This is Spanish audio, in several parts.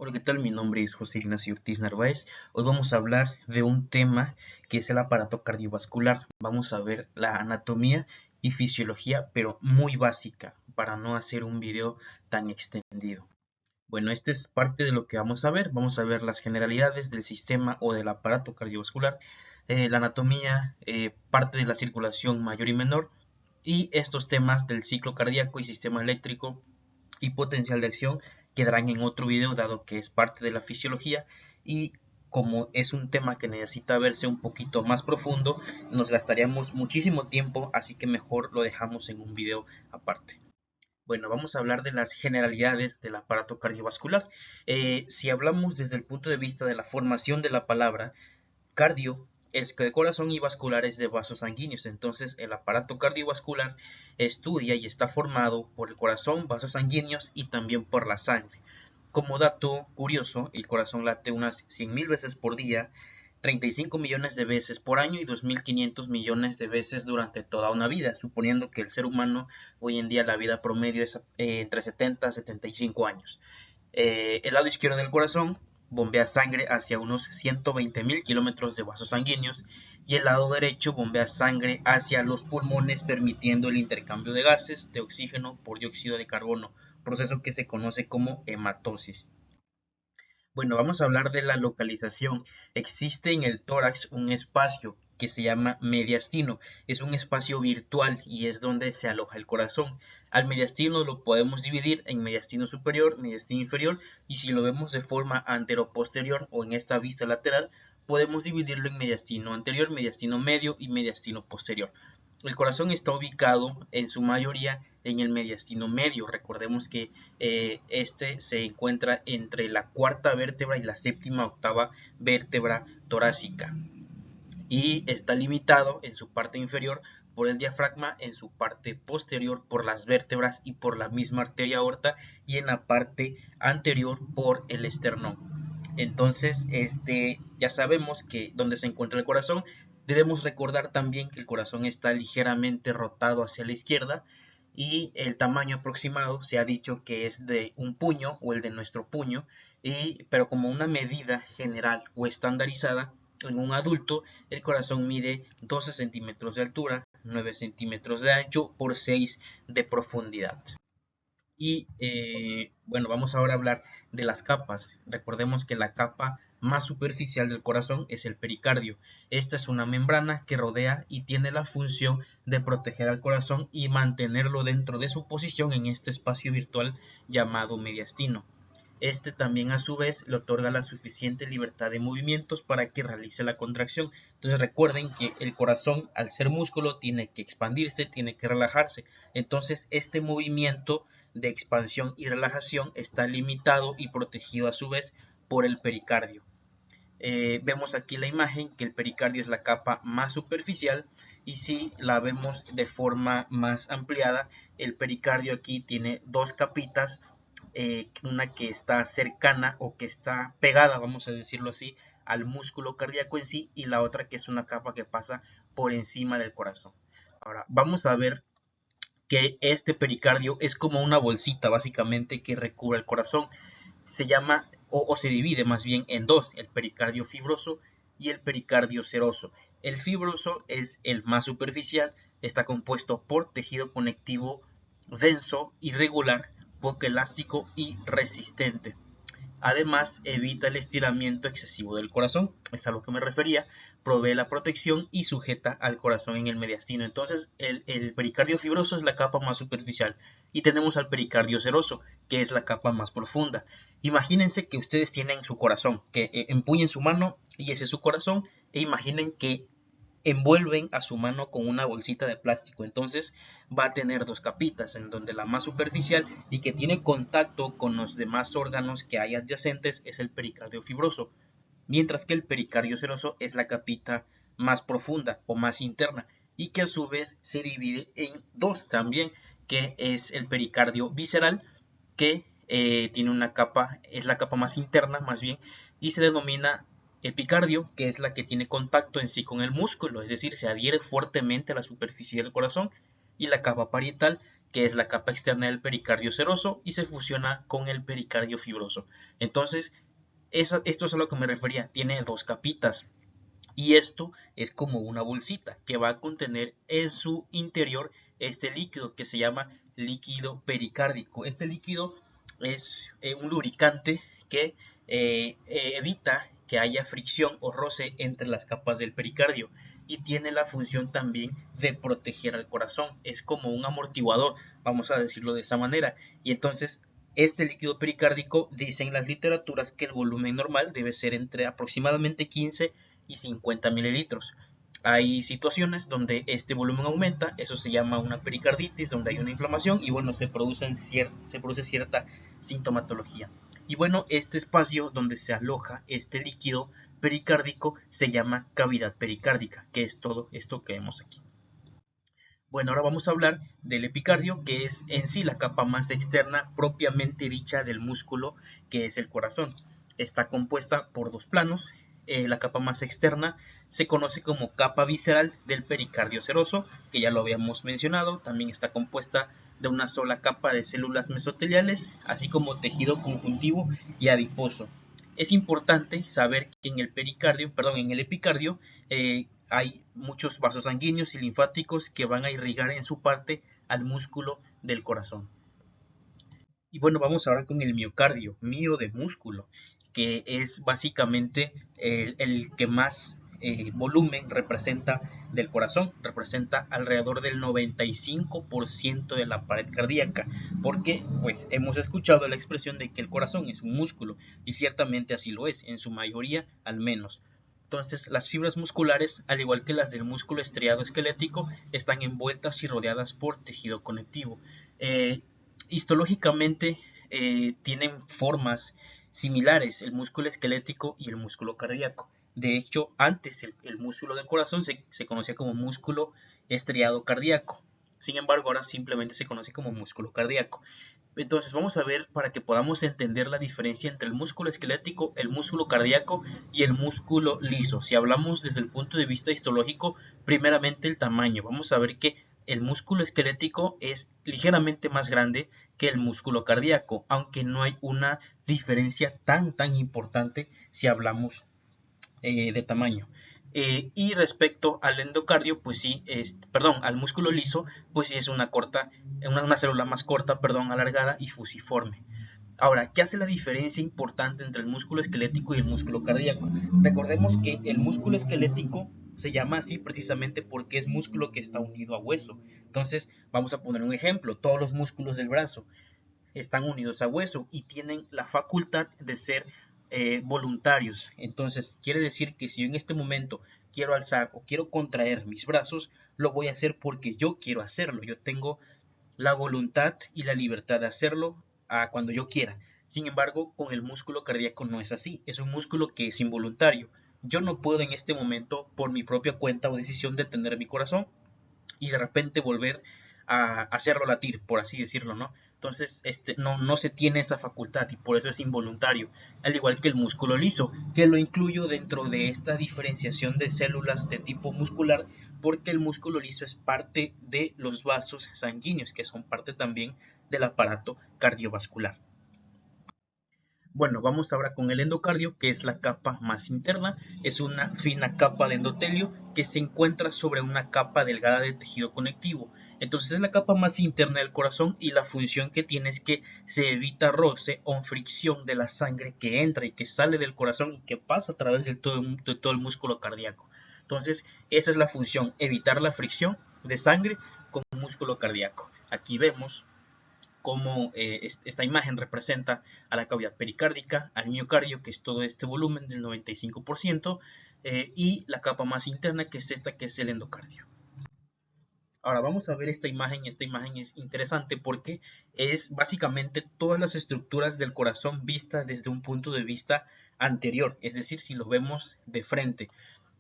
Hola, ¿qué tal? Mi nombre es José Ignacio Ortiz Narváez. Hoy vamos a hablar de un tema que es el aparato cardiovascular. Vamos a ver la anatomía y fisiología, pero muy básica, para no hacer un video tan extendido. Bueno, este es parte de lo que vamos a ver. Vamos a ver las generalidades del sistema o del aparato cardiovascular, la anatomía, parte de la circulación mayor y menor, y estos temas del ciclo cardíaco y sistema eléctrico y potencial de acción quedarán en otro video, dado que es parte de la fisiología, y como es un tema que necesita verse un poquito más profundo, nos gastaríamos muchísimo tiempo, así que mejor lo dejamos en un video aparte. Bueno, vamos a hablar de las generalidades del aparato cardiovascular. Si hablamos desde el punto de vista de la formación de la palabra, cardio es que de corazón y vascular es de vasos sanguíneos. Entonces, el aparato cardiovascular estudia y está formado por el corazón, vasos sanguíneos y también por la sangre. Como dato curioso, el corazón late unas 100.000 veces por día, 35 millones de veces por año y 2.500 millones de veces durante toda una vida, suponiendo que el ser humano hoy en día la vida promedio es entre 70 a 75 años. El lado izquierdo del corazón bombea sangre hacia unos 120.000 kilómetros de vasos sanguíneos y el lado derecho bombea sangre hacia los pulmones, permitiendo el intercambio de gases de oxígeno por dióxido de carbono, proceso que se conoce como hematosis. Bueno, vamos a hablar de la localización. Existe en el tórax un espacio que se llama mediastino. Es un espacio virtual y es donde se aloja el corazón. Al mediastino lo podemos dividir en mediastino superior, mediastino inferior, y si lo vemos de forma anteroposterior o en esta vista lateral, podemos dividirlo en mediastino anterior, mediastino medio y mediastino posterior. El corazón está ubicado en su mayoría en el mediastino medio. Recordemos que este se encuentra entre la cuarta vértebra y la séptima octava vértebra torácica y está limitado en su parte inferior por el diafragma, en su parte posterior por las vértebras y por la misma arteria aorta, y en la parte anterior por el esternón. Entonces, ya sabemos que donde se encuentra el corazón. Debemos recordar también que el corazón está ligeramente rotado hacia la izquierda y el tamaño aproximado se ha dicho que es de un puño o el de nuestro puño, pero como una medida general o estandarizada, en un adulto el corazón mide 12 centímetros de altura, 9 centímetros de ancho por 6 de profundidad. Y bueno, vamos ahora a hablar de las capas. Recordemos que la capa más superficial del corazón es el pericardio. Esta es una membrana que rodea y tiene la función de proteger al corazón y mantenerlo dentro de su posición en este espacio virtual llamado mediastino. Este también a su vez le otorga la suficiente libertad de movimientos para que realice la contracción. Entonces recuerden que el corazón, al ser músculo, tiene que expandirse, tiene que relajarse. Entonces este movimiento de expansión y relajación está limitado y protegido a su vez por el pericardio. Vemos aquí la imagen que el pericardio es la capa más superficial, y si la vemos de forma más ampliada, el pericardio aquí tiene dos capitas, una que está cercana o que está pegada, vamos a decirlo así, al músculo cardíaco en sí, y la otra que es una capa que pasa por encima del corazón. Ahora vamos a ver que este pericardio es como una bolsita básicamente que recubre el corazón. Se llama o se divide más bien en dos: el pericardio fibroso y el pericardio seroso. El fibroso es el más superficial, está compuesto por tejido conectivo denso, irregular, poco elástico y resistente. Además, evita el estiramiento excesivo del corazón, es a lo que me refería, provee la protección y sujeta al corazón en el mediastino. Entonces, el pericardio fibroso es la capa más superficial y tenemos al pericardio seroso, que es la capa más profunda. Imagínense que ustedes tienen su corazón, que empuñen su mano y ese es su corazón, e imaginen que envuelven a su mano con una bolsita de plástico. Entonces va a tener dos capitas, en donde la más superficial y que tiene contacto con los demás órganos que hay adyacentes es el pericardio fibroso, mientras que el pericardio seroso es la capita más profunda o más interna, y que a su vez se divide en dos también, que es el pericardio visceral, que tiene una capa, es la capa más interna más bien, y se denomina epicardio, que es la que tiene contacto en sí con el músculo, es decir, se adhiere fuertemente a la superficie del corazón, y la capa parietal, que es la capa externa del pericardio seroso, y se fusiona con el pericardio fibroso. Entonces, esto es a lo que me refería, tiene dos capitas. Y esto es como una bolsita que va a contener en su interior este líquido que se llama líquido pericárdico. Este líquido es un lubricante que evita que haya fricción o roce entre las capas del pericardio y tiene la función también de proteger al corazón. Es como un amortiguador, vamos a decirlo de esa manera. Y entonces este líquido pericárdico, dicen las literaturas que el volumen normal debe ser entre aproximadamente 15 y 50 mililitros. Hay situaciones donde este volumen aumenta, eso se llama una pericarditis, donde hay una inflamación y bueno, se produce cierta sintomatología. Y bueno, este espacio donde se aloja este líquido pericárdico se llama cavidad pericárdica, que es todo esto que vemos aquí. Bueno, ahora vamos a hablar del epicardio, que es en sí la capa más externa propiamente dicha del músculo, que es el corazón. Está compuesta por dos planos. La capa más externa se conoce como capa visceral del pericardio seroso, que ya lo habíamos mencionado. También está compuesta de una sola capa de células mesoteliales, así como tejido conjuntivo y adiposo. Es importante saber que en el epicardio, hay muchos vasos sanguíneos y linfáticos que van a irrigar en su parte al músculo del corazón. Y bueno, vamos ahora con el miocardio, mio de músculo, que es básicamente el que más volumen representa del corazón, representa alrededor del 95% de la pared cardíaca, porque pues hemos escuchado la expresión de que el corazón es un músculo, y ciertamente así lo es, en su mayoría al menos. Entonces, las fibras musculares, al igual que las del músculo estriado esquelético, están envueltas y rodeadas por tejido conectivo. Histológicamente tienen formas similares el músculo esquelético y el músculo cardíaco. De hecho, antes el músculo del corazón se conocía como músculo estriado cardíaco. Sin embargo, ahora simplemente se conoce como músculo cardíaco. Entonces vamos a ver para que podamos entender la diferencia entre el músculo esquelético, el músculo cardíaco y el músculo liso. Si hablamos desde el punto de vista histológico, primeramente el tamaño. Vamos a ver que el músculo esquelético es ligeramente más grande que el músculo cardíaco, aunque no hay una diferencia tan importante si hablamos de tamaño. Y respecto al endocardio, pues sí, al músculo liso, pues sí es una célula más corta, alargada y fusiforme. Ahora, ¿qué hace la diferencia importante entre el músculo esquelético y el músculo cardíaco? Recordemos que el músculo esquelético se llama así precisamente porque es músculo que está unido a hueso. Entonces, vamos a poner un ejemplo. Todos los músculos del brazo están unidos a hueso y tienen la facultad de ser voluntarios. Entonces, quiere decir que si yo en este momento quiero alzar o quiero contraer mis brazos, lo voy a hacer porque yo quiero hacerlo. Yo tengo la voluntad y la libertad de hacerlo cuando yo quiera. Sin embargo, con el músculo cardíaco no es así. Es un músculo que es involuntario. Yo no puedo en este momento, por mi propia cuenta o decisión, detener mi corazón y de repente volver a hacerlo latir, por así decirlo, ¿no? Entonces, no se tiene esa facultad y por eso es involuntario, al igual que el músculo liso, que lo incluyo dentro de esta diferenciación de células de tipo muscular, porque el músculo liso es parte de los vasos sanguíneos, que son parte también del aparato cardiovascular. Bueno, vamos ahora con el endocardio, que es la capa más interna. Es una fina capa de endotelio que se encuentra sobre una capa delgada de tejido conectivo. Entonces es la capa más interna del corazón y la función que tiene es que se evita roce o fricción de la sangre que entra y que sale del corazón y que pasa a través de todo el músculo cardíaco. Entonces esa es la función, evitar la fricción de sangre con el músculo cardíaco. Aquí vemos cómo esta imagen representa a la cavidad pericárdica, al miocardio, que es todo este volumen del 95%, y la capa más interna, que es esta, que es el endocardio. Ahora vamos a ver esta imagen. Esta imagen es interesante porque es básicamente todas las estructuras del corazón vistas desde un punto de vista anterior, es decir, si lo vemos de frente.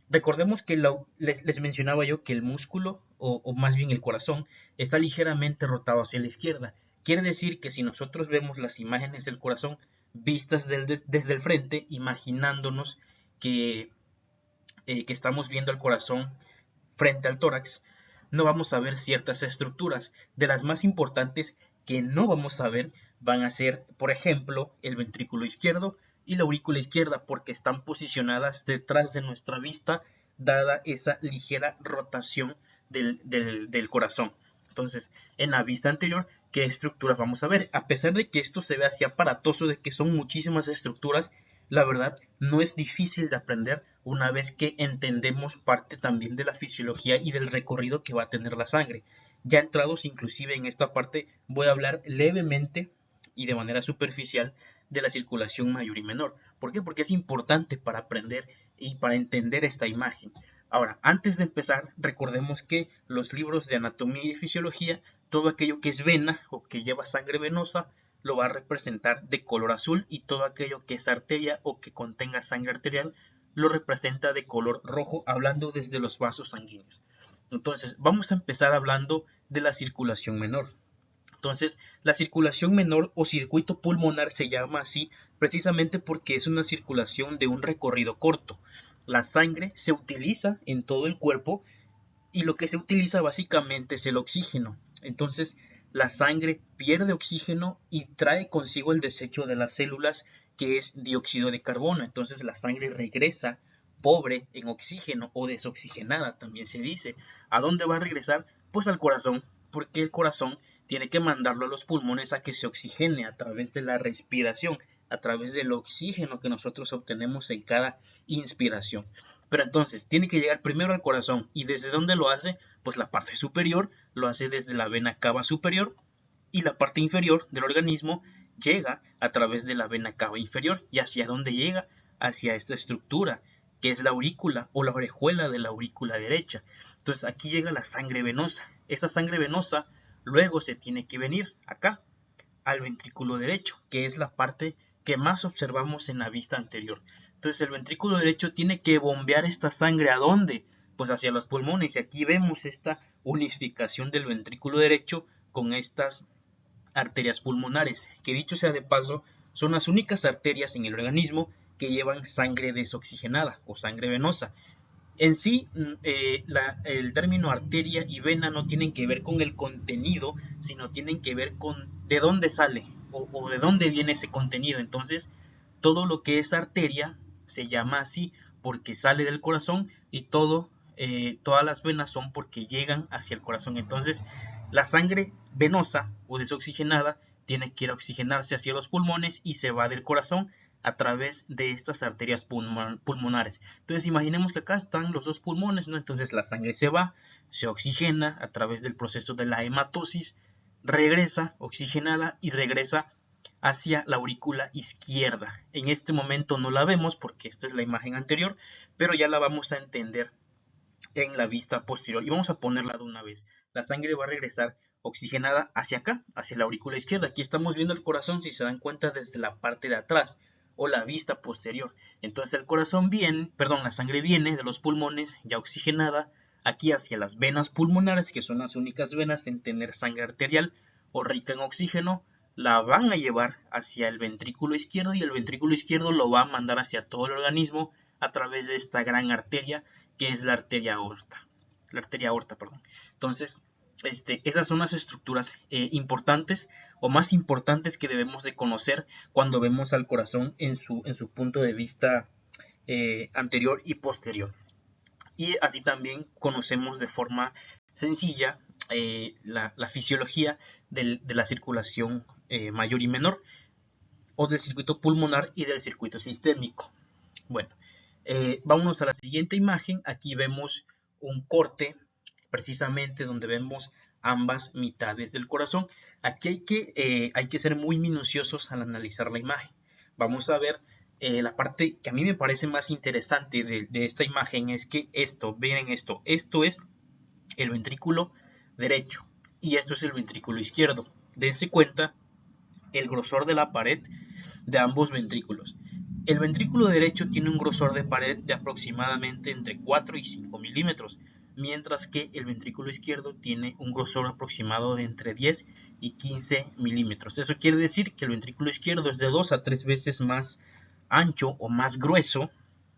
Recordemos que les mencionaba yo que el músculo, o más bien el corazón, está ligeramente rotado hacia la izquierda. Quiere decir que si nosotros vemos las imágenes del corazón vistas desde el frente, imaginándonos que estamos viendo el corazón frente al tórax, no vamos a ver ciertas estructuras. De las más importantes que no vamos a ver van a ser, por ejemplo, el ventrículo izquierdo y la aurícula izquierda, porque están posicionadas detrás de nuestra vista, dada esa ligera rotación del corazón. Entonces, en la vista anterior, ¿qué estructuras vamos a ver? A pesar de que esto se ve así aparatoso, de que son muchísimas estructuras, la verdad no es difícil de aprender una vez que entendemos parte también de la fisiología y del recorrido que va a tener la sangre. Ya entrados inclusive en esta parte, voy a hablar levemente y de manera superficial de la circulación mayor y menor. ¿Por qué? Porque es importante para aprender y para entender esta imagen. Ahora, antes de empezar, recordemos que los libros de anatomía y fisiología, todo aquello que es vena o que lleva sangre venosa, lo va a representar de color azul, y todo aquello que es arteria o que contenga sangre arterial lo representa de color rojo, hablando desde los vasos sanguíneos. Entonces, vamos a empezar hablando de la circulación menor. Entonces, la circulación menor o circuito pulmonar se llama así precisamente porque es una circulación de un recorrido corto. La sangre se utiliza en todo el cuerpo y lo que se utiliza básicamente es el oxígeno. Entonces, la sangre pierde oxígeno y trae consigo el desecho de las células, que es dióxido de carbono. Entonces, la sangre regresa pobre en oxígeno o desoxigenada, también se dice. ¿A dónde va a regresar? Pues al corazón, porque el corazón tiene que mandarlo a los pulmones a que se oxigene a través de la respiración, a través del oxígeno que nosotros obtenemos en cada inspiración. Pero entonces, tiene que llegar primero al corazón. ¿Y desde dónde lo hace? Pues la parte superior lo hace desde la vena cava superior, y la parte inferior del organismo llega a través de la vena cava inferior. ¿Y hacia dónde llega? Hacia esta estructura, que es la aurícula o la orejuela de la aurícula derecha. Entonces aquí llega la sangre venosa. Esta sangre venosa luego se tiene que venir acá, al ventrículo derecho, que es la parte que más observamos en la vista anterior. Entonces el ventrículo derecho tiene que bombear esta sangre, ¿a dónde? Pues hacia los pulmones, y aquí vemos esta unificación del ventrículo derecho con estas arterias pulmonares, que dicho sea de paso, son las únicas arterias en el organismo que llevan sangre desoxigenada o sangre venosa. En sí, el término arteria y vena no tienen que ver con el contenido, sino tienen que ver con de dónde sale o de dónde viene ese contenido. Entonces, todo lo que es arteria se llama así porque sale del corazón, y todas las venas son porque llegan hacia el corazón. Entonces, la sangre venosa o desoxigenada tiene que ir a oxigenarse hacia los pulmones y se va del corazón a través de estas arterias pulmonares. Entonces imaginemos que acá están los dos pulmones, ¿no? Entonces la sangre se va, se oxigena a través del proceso de la hematosis, regresa oxigenada y regresa hacia la aurícula izquierda. En este momento no la vemos porque esta es la imagen anterior, pero ya la vamos a entender en la vista posterior. Y vamos a ponerla de una vez. La sangre va a regresar oxigenada hacia acá, hacia la aurícula izquierda. Aquí estamos viendo el corazón, si se dan cuenta, desde la parte de atrás o la vista posterior. Entonces el corazón viene, perdón, la sangre viene de los pulmones ya oxigenada aquí hacia las venas pulmonares, que son las únicas venas en tener sangre arterial o rica en oxígeno. La van a llevar hacia el ventrículo izquierdo, y el ventrículo izquierdo lo va a mandar hacia todo el organismo a través de esta gran arteria que es la arteria aorta. Perdón. Entonces, esas son las estructuras importantes o más importantes que debemos de conocer cuando vemos al corazón en su punto de vista anterior y posterior. Y así también conocemos de forma sencilla la fisiología de la circulación mayor y menor, o del circuito pulmonar y del circuito sistémico. Bueno, vámonos a la siguiente imagen. Aquí vemos un corte precisamente donde vemos ambas mitades del corazón. Aquí hay que ser muy minuciosos al analizar la imagen. Vamos a ver la parte que a mí me parece más interesante de esta imagen, es que miren esto es el ventrículo derecho y esto es el ventrículo izquierdo. Dense cuenta el grosor de la pared de ambos ventrículos. El ventrículo derecho tiene un grosor de pared de aproximadamente entre 4 y 5 milímetros, mientras que el ventrículo izquierdo tiene un grosor aproximado de entre 10 y 15 milímetros. Eso quiere decir que el ventrículo izquierdo es de 2 a 3 veces más ancho o más grueso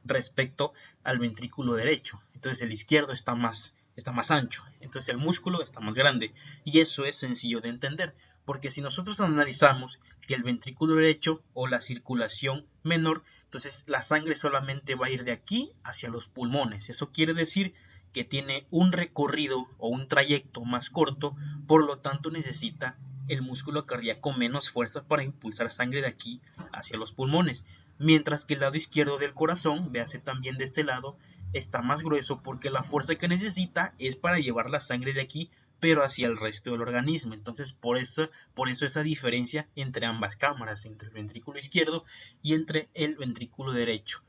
respecto al ventrículo derecho. Entonces el izquierdo está más está más ancho, entonces el músculo está más grande, y eso es sencillo de entender, porque si nosotros analizamos que el ventrículo derecho o la circulación menor, entonces la sangre solamente va a ir de aquí hacia los pulmones. Eso quiere decir que tiene un recorrido o un trayecto más corto, por lo tanto necesita el músculo cardíaco menos fuerza para impulsar sangre de aquí hacia los pulmones. Mientras que el lado izquierdo del corazón, véase también de este lado, está más grueso porque la fuerza que necesita es para llevar la sangre de aquí pero hacia el resto del organismo. Entonces, por eso esa diferencia entre ambas cámaras, entre el ventrículo izquierdo y entre el ventrículo derecho.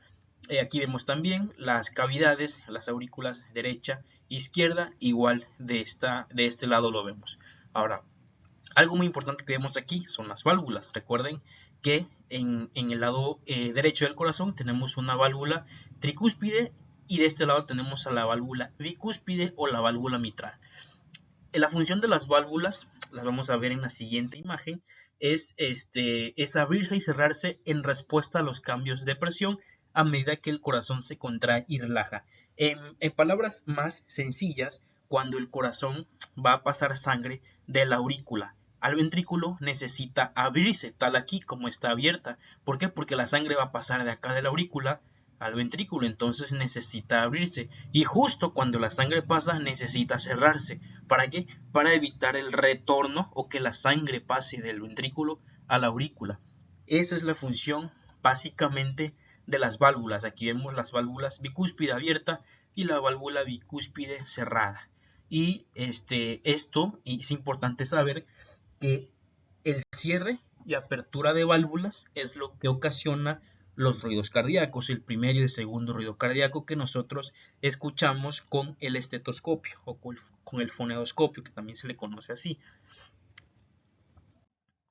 Aquí vemos también las cavidades, las aurículas derecha, izquierda, igual de este lado lo vemos. Ahora, algo muy importante que vemos aquí son las válvulas. Recuerden que en el lado derecho del corazón tenemos una válvula tricúspide y de este lado tenemos a la válvula bicúspide o la válvula mitral. La función de las válvulas, las vamos a ver en la siguiente imagen, es abrirse y cerrarse en respuesta a los cambios de presión a medida que el corazón se contrae y relaja. En palabras más sencillas, cuando el corazón va a pasar sangre de la aurícula al ventrículo, necesita abrirse, tal aquí como está abierta. ¿Por qué? Porque la sangre va a pasar de acá de la aurícula al ventrículo, entonces necesita abrirse. Y justo cuando la sangre pasa, necesita cerrarse. ¿Para qué? Para evitar el retorno o que la sangre pase del ventrículo a la aurícula. Esa es la función básicamente de las válvulas. Aquí vemos las válvulas bicúspide abierta y la válvula bicúspide cerrada. Y esto es importante saber que el cierre y apertura de válvulas es lo que ocasiona los ruidos cardíacos, el primer y el segundo ruido cardíaco que nosotros escuchamos con el estetoscopio o con el fonendoscopio, que también se le conoce así.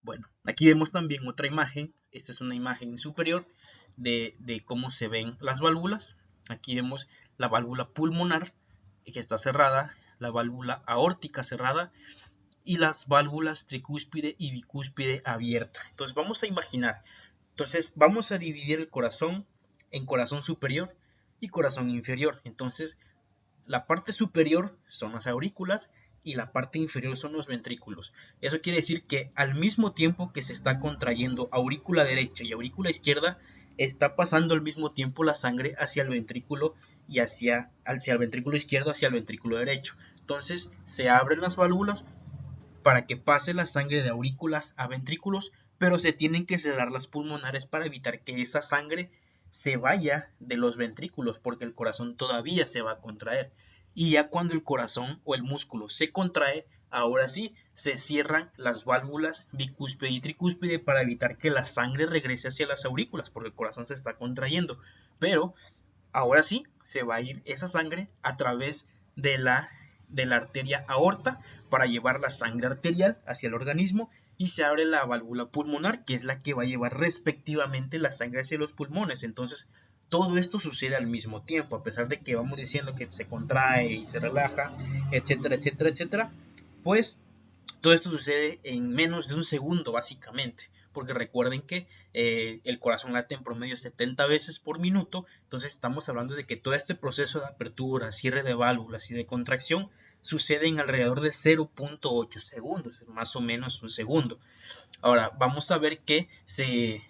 Bueno, aquí vemos también otra imagen. Esta es una imagen superior de cómo se ven las válvulas. Aquí vemos la válvula pulmonar que está cerrada, la válvula aórtica cerrada y las válvulas tricúspide y bicúspide abierta. Entonces vamos a imaginar, vamos a dividir el corazón en corazón superior y corazón inferior. Entonces la parte superior son las aurículas y la parte inferior son los ventrículos. Eso quiere decir que al mismo tiempo que se está contrayendo aurícula derecha y aurícula izquierda, está pasando al mismo tiempo la sangre hacia el ventrículo y hacia el ventrículo izquierdo, hacia el ventrículo derecho. Entonces se abren las válvulas para que pase la sangre de aurículas a ventrículos, pero se tienen que cerrar las pulmonares para evitar que esa sangre se vaya de los ventrículos, porque el corazón todavía se va a contraer. Y ya cuando el corazón o el músculo se contrae, ahora sí se cierran las válvulas bicúspide y tricúspide para evitar que la sangre regrese hacia las aurículas, porque el corazón se está contrayendo. Pero ahora sí se va a ir esa sangre a través de la arteria aorta para llevar la sangre arterial hacia el organismo y se abre la válvula pulmonar, que es la que va a llevar respectivamente la sangre hacia los pulmones. Entonces, todo esto sucede al mismo tiempo, a pesar de que vamos diciendo que se contrae y se relaja, etcétera, etcétera, etcétera, pues todo esto sucede en menos de un segundo, básicamente, porque recuerden que el corazón late en promedio 70 veces por minuto, entonces estamos hablando de que todo este proceso de apertura, cierre de válvulas y de contracción sucede en alrededor de 0.8 segundos, más o menos un segundo. Ahora, vamos a ver que se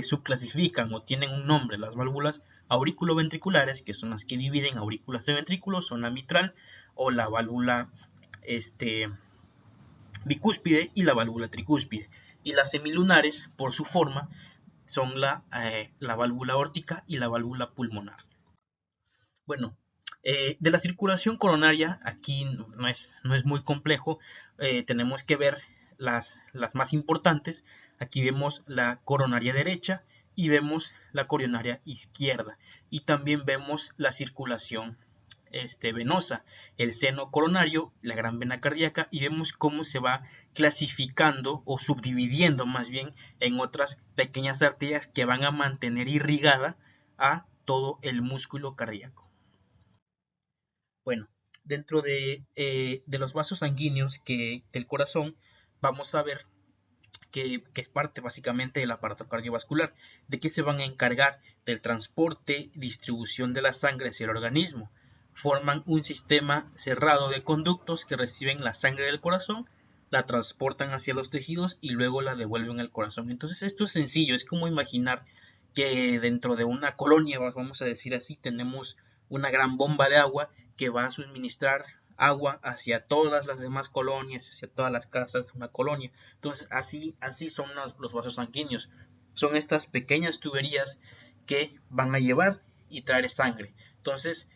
subclasifican o tienen un nombre las válvulas auriculoventriculares, que son las que dividen aurículas de ventrículos, son la mitral o la válvula bicúspide y la válvula tricúspide. Y las semilunares, por su forma, son la válvula aórtica y la válvula pulmonar. Bueno, de la circulación coronaria, aquí no es muy complejo. Tenemos que ver las más importantes. Aquí vemos la coronaria derecha y vemos la coronaria izquierda. Y también vemos la circulación venosa, el seno coronario, la gran vena cardíaca, y vemos cómo se va clasificando o subdividiendo más bien en otras pequeñas arterias que van a mantener irrigada a todo el músculo cardíaco. Bueno, dentro de los vasos sanguíneos del corazón, vamos a ver que es parte básicamente del aparato cardiovascular, de que se van a encargar del transporte y distribución de la sangre hacia el organismo. forman un sistema cerrado de conductos que reciben la sangre del corazón, la transportan hacia los tejidos y luego la devuelven al corazón. Entonces esto es sencillo, es como imaginar que dentro de una colonia, vamos a decir así, tenemos una gran bomba de agua que va a suministrar agua hacia todas las demás colonias, hacia todas las casas de una colonia. Entonces así son los vasos sanguíneos. Son estas pequeñas tuberías que van a llevar y traer sangre. Entonces,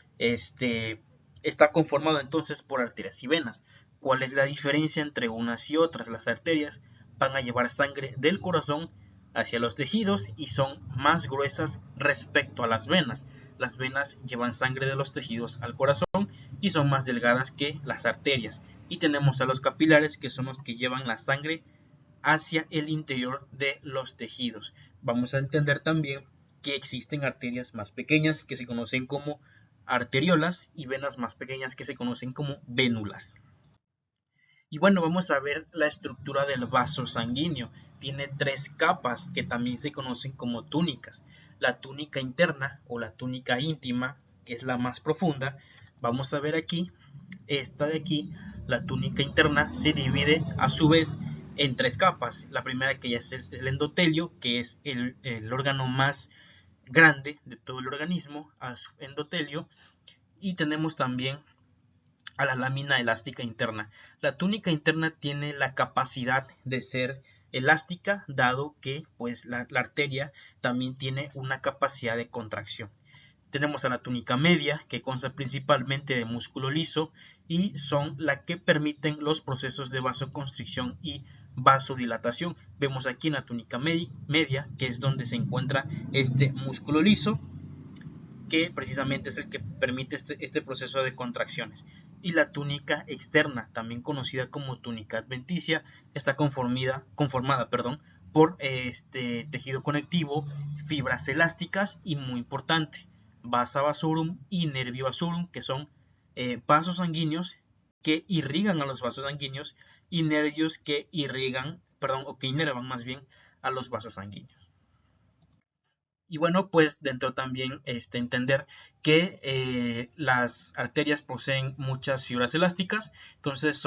está conformado entonces por arterias y venas. ¿Cuál es la diferencia entre unas y otras? Las arterias van a llevar sangre del corazón hacia los tejidos y son más gruesas respecto a las venas. Las venas llevan sangre de los tejidos al corazón y son más delgadas que las arterias. Y tenemos a los capilares, que son los que llevan la sangre hacia el interior de los tejidos. Vamos a entender también que existen arterias más pequeñas que se conocen como arteriolas y venas más pequeñas que se conocen como vénulas. Y bueno, vamos a ver la estructura del vaso sanguíneo. Tiene tres capas que también se conocen como túnicas. La túnica interna o la túnica íntima es la más profunda. Vamos a ver aquí, esta de aquí, la túnica interna se divide a su vez en tres capas. La primera que ya es el endotelio, que es el órgano más grande de todo el organismo, a su endotelio. Y tenemos también a la lámina elástica interna. La túnica interna tiene la capacidad de ser elástica, dado que pues la arteria también tiene una capacidad de contracción. Tenemos a la túnica media, que consta principalmente de músculo liso y son la que permiten los procesos de vasoconstricción y vasodilatación. Vemos aquí en la túnica media, que es donde se encuentra este músculo liso, que precisamente es el que permite este proceso de contracciones. Y la túnica externa, también conocida como túnica adventicia, está conformada por este tejido conectivo, fibras elásticas y, muy importante, vasa vasorum y nervio vasorum, que son vasos sanguíneos que irrigan a los vasos sanguíneos y nervios que irrigan, o que inervan más bien a los vasos sanguíneos. Y bueno, pues dentro también entender que las arterias poseen muchas fibras elásticas, entonces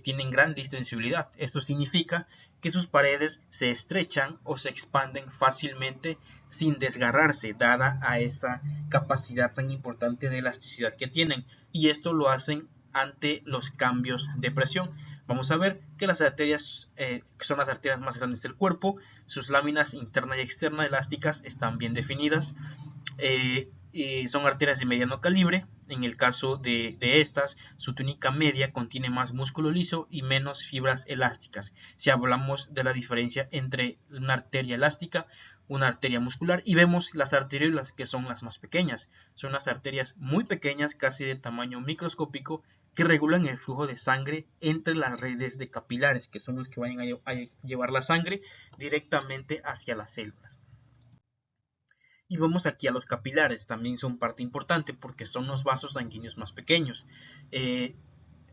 tienen gran distensibilidad. Esto significa que sus paredes se estrechan o se expanden fácilmente sin desgarrarse, dada a esa capacidad tan importante de elasticidad que tienen. Y esto lo hacen ante los cambios de presión. Vamos a ver que las arterias, que son las arterias más grandes del cuerpo, sus láminas interna y externa elásticas están bien definidas. Y son arterias de mediano calibre. En el caso de estas, su túnica media contiene más músculo liso y menos fibras elásticas. Si hablamos de la diferencia entre una arteria elástica, una arteria muscular, y vemos las arteriolas, que son las más pequeñas. Son las arterias muy pequeñas, casi de tamaño microscópico, que regulan el flujo de sangre entre las redes de capilares, que son los que van a llevar la sangre directamente hacia las células. Y vamos aquí a los capilares, también son parte importante porque son los vasos sanguíneos más pequeños.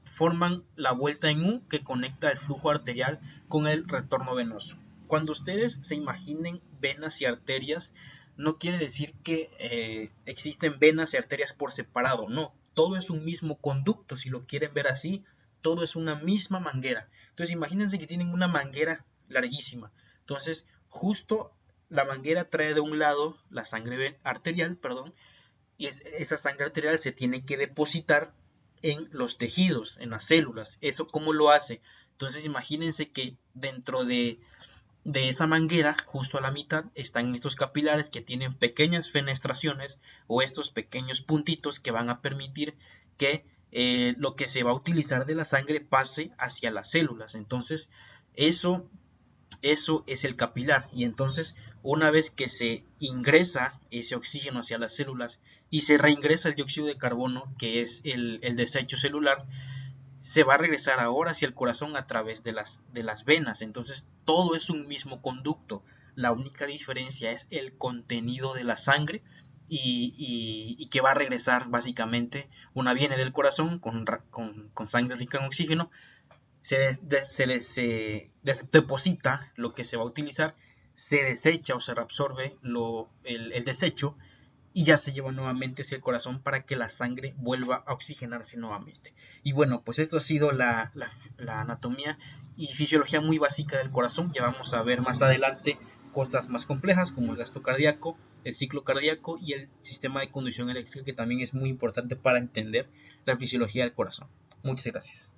Forman la vuelta en U que conecta el flujo arterial con el retorno venoso. Cuando ustedes se imaginen venas y arterias, no quiere decir que existen venas y arterias por separado, no. Todo es un mismo conducto, si lo quieren ver así, todo es una misma manguera. Entonces imagínense que tienen una manguera larguísima. Entonces justo la manguera trae de un lado la sangre arterial, y esa sangre arterial se tiene que depositar en los tejidos, en las células. ¿Eso cómo lo hace? Entonces imagínense que dentro de esa manguera, justo a la mitad, están estos capilares que tienen pequeñas fenestraciones o estos pequeños puntitos que van a permitir que lo que se va a utilizar de la sangre pase hacia las células. Entonces eso es el capilar, y entonces una vez que se ingresa ese oxígeno hacia las células y se reingresa el dióxido de carbono, que es el desecho celular, se va a regresar ahora hacia el corazón a través de las venas. Entonces todo es un mismo conducto. La única diferencia es el contenido de la sangre y que va a regresar básicamente. Una viene del corazón con sangre rica en oxígeno, se deposita lo que se va a utilizar, se desecha o se reabsorbe el desecho, y ya se lleva nuevamente hacia el corazón para que la sangre vuelva a oxigenarse nuevamente. Y bueno, pues esto ha sido la anatomía y fisiología muy básica del corazón. Ya vamos a ver más adelante cosas más complejas como el gasto cardíaco, el ciclo cardíaco y el sistema de conducción eléctrica, que también es muy importante para entender la fisiología del corazón. Muchas gracias.